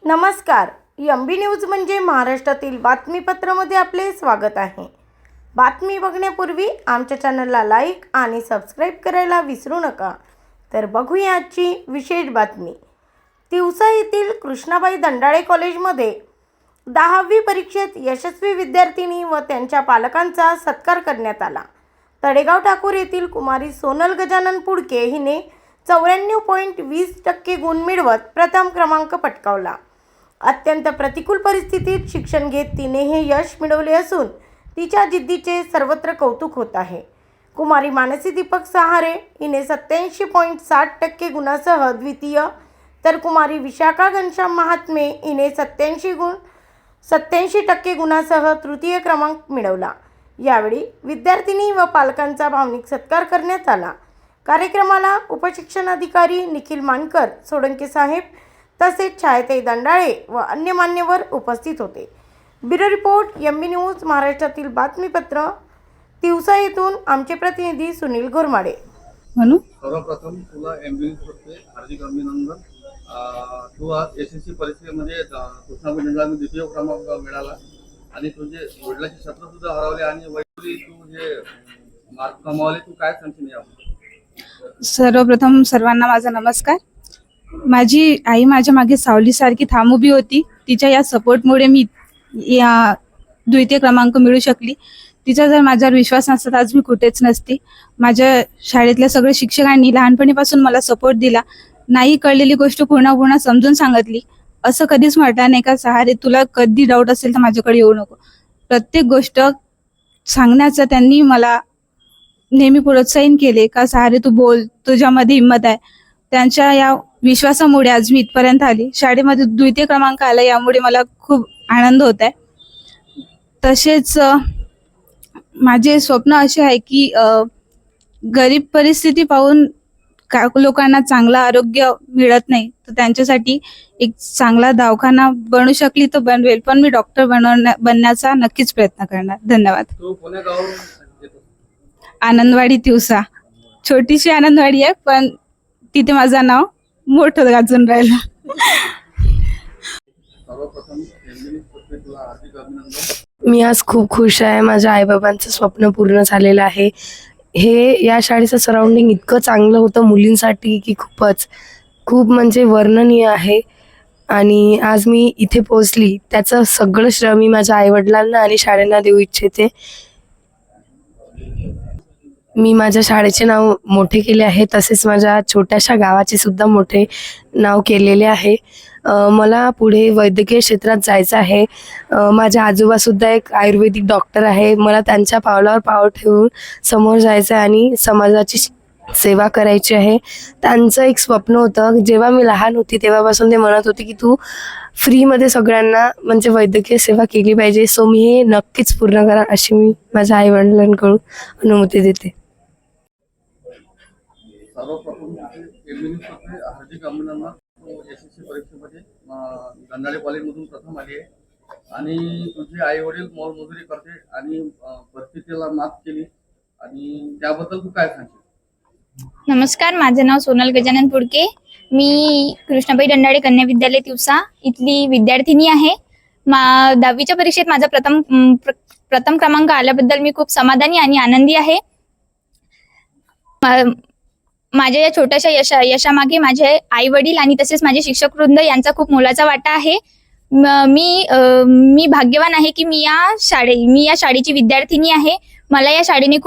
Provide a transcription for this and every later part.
नमस्कार. MB news म्हणजे महाराष्ट्रातील बातमीपत्रामध्ये आपले स्वागत आहे. बातमी बघण्यापूर्वी आमच्या चॅनलला लाईक आणि सबस्क्राईब करायला विसरू नका. तर बघूया आजची विशेष बातमी. तिवसा येथील कृष्णाबाई दंडाळे कॉलेजमध्ये 10वी परीक्षेत यशस्वी विद्यार्थिनी व त्यांच्या पालकांचा सत्कार करण्यात आला. तडेगाव ठाकूर येथील कुमारी सोनल गजानन पुडके हिने 94.20% गुण मिळवत प्रथम क्रमांक पटकावला. अत्यंत प्रतिकूल परिस्थितीत शिक्षण घेत तिने हे यश मिळवले असून तिच्या जिद्दीचे सर्वत्र कौतुक होत आहे. कुमारी मानसी दीपक सहारे हिने 87.60% गुणासह द्वितीय, तर कुमारी विशाखा घनश्याम महात्मे हिने 87% गुणासह तृतीय क्रमांक मिळवला. यावेळी विद्यार्थिनी व पालकांचा भावनिक सत्कार करण्यात आला. कार्यक्रमाला उपशिक्षणाधिकारी निखिल मानकर, सोडंके साहेब तसेच छायाताई दंडाळे व अन्य मान्यवर उपस्थित होते. ब्युरो रिपोर्ट, एमबी न्यूज, महाराष्ट्रातील बातमीपत्र. तिवसा येथून आमचे प्रतिनिधी सुनील गोरमाडे. म्हणून सर्वप्रथम तुला एमबी न्यूजतर्फे हार्दिक अभिनंदन. तू आज एसएससी परीक्षेमध्ये कृष्णाबाई दंडाळे द्वितीय क्रमांक मिळाला आणि तुझे वडिलांचे शब्द सुद्धा हरवले आणि वैद्यकीय तू जे मार्क कमावले, तू काय सांगशील यावर? सर्वप्रथम सर्वांना माझा नमस्कार. माझी आई माझ्या मागे सावलीसारखी ठाम उभी होती. तिच्या या सपोर्टमुळे मी या द्वितीय क्रमांक मिळू शकली. तिचा जर माझ्यावर विश्वास नसता तर आज मी कुठेच नसती. माझ्या शाळेतल्या सगळ्या शिक्षकांनी लहानपणीपासून मला सपोर्ट दिला. नाही कळलेली गोष्ट पुन्हा पुन्हा समजून सांगितली. असं कधीच म्हटलं नाही का सहारे तुला कधी डाऊट असेल तर माझ्याकडे येऊ नको. प्रत्येक गोष्ट सांगण्याचं त्यांनी मला नेहमी प्रोत्साहन केले का सहारे तू बोल, तुझ्यामध्ये हिंमत आहे. त्यांच्या या विश्वासामुळे आज मी इथपर्यंत आली. शाळेमध्ये द्वितीय क्रमांक आला यामुळे मला खूप आनंद होत आहे. तसेच माझे स्वप्न असे आहे की गरीब परिस्थिती पाहून लोकांना चांगलं आरोग्य मिळत नाही, तर त्यांच्यासाठी एक चांगला दवाखाना बनू शकली तर बनवेल, पण मी डॉक्टर बनण्याचा नक्कीच प्रयत्न करणार. धन्यवाद. तू कोण्या गावावरून येतो? आनंदवाडी तिवसा. छोटीशी आनंदवाडी आहे पण तिथे माझं नाव मोठं गाजून राहिलं. सर्वप्रथम एमबी न्यूजतर्फे तुला हार्दिक अभिनंदन. मी आज खूप खुश आहे. माझ्या आईबाबांचं स्वप्न पूर्ण झालेलं आहे. हे या शाळेचं सराउंडिंग इतकं चांगलं होतं मुलींसाठी की खूप म्हणजे वर्णनीय आहे. आणि आज मी इथे पोहोचली त्याचं सगळं श्रेय मी माझ्या आईवडिलांना आणि शाळेला देऊ इच्छिते. मी माझ्या शाळेचे नाव मोठे केले आहे, तसेच माझ्या छोट्याशा गावाचे सुद्धा मोठे नाव केलेले आहे. मला पुढे वैद्यकीय क्षेत्रात जायचं आहे. माझ्या आजोबासुद्धा एक आयुर्वेदिक डॉक्टर आहे. मला त्यांच्या पावलावर पाव ठेवून समोर जायचं आहे आणि समाजाची सेवा करायची आहे. त्यांचं एक स्वप्न होतं. जेव्हा मी लहान होती तेव्हापासून ते म्हणत होते की तू फ्रीमध्ये सगळ्यांना म्हणजे वैद्यकीय सेवा केली पाहिजे. सो मी हे नक्कीच पूर्ण करा अशी मी माझ्या आईवडिलांकडून अनुमती देते. सर्वप्रथम एमबी न्यूजतर्फे हार्दिक अभिनंदन. तू एसएससी परीक्षेमध्ये दंडाळे कॉलेजमधून प्रथम आली आहे आणि तुझे आई वडील मोलमजुरी करते आणि परिस्थितीला मात केली, आणि त्याबद्दल तू काय सांगशील? नमस्कार, माझे नाव सोनल गजानन पुडके. मी कृष्णाबाई दंडाळे कन्या विद्यालय तिवसा इथली विद्यार्थिनी आहे. 10वीच्या परीक्षेत माझा प्रथम क्रमांक आल्याबद्दल मी खूप समाधानी आणि आनंदी आहे. माझ्या या छोट्याशा यशामागे माझे आई वडील आणि तसेच माझे शिक्षक वृंद यांचा खूप मोलाचा वाटा आहे. मी भाग्यवान आहे की मी या शाळेची विद्यार्थिनी आहे. मला या शाळेने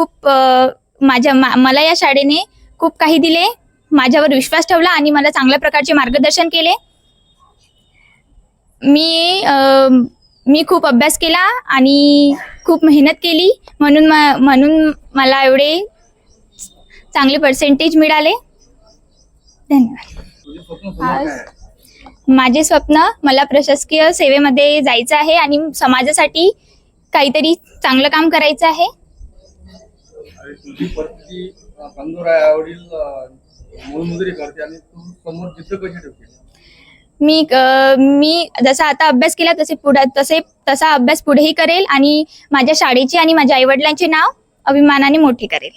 खूप काही दिले, माझ्यावर विश्वास ठेवला आणि मला चांगल्या प्रकारचे मार्गदर्शन केले. मी खूप अभ्यास केला आणि खूप मेहनत केली, म्हणून मला एवढे चांगले पर्सेंटेज मिळाले. धन्यवाद. तुझे स्वप्न पूर्ण काय आहे? माझे स्वप्न मला प्रशासकीय सेवेमध्ये जायचं आहे आणि समाजासाठी काहीतरी चांगलं काम करायचं आहे. आणि तुझी परिस्थिती कमजोर आहे, आई वडील मोलमजुरी करते आणि तू समोर जिद्द कशी ठेवते? मी जसा आता अभ्यास केला तसा अभ्यास पुढेही करेल आणि माझ्या शाळेचे आणि माझ्या आईवडिलांचे नाव अभिमानाने मोठे करेल.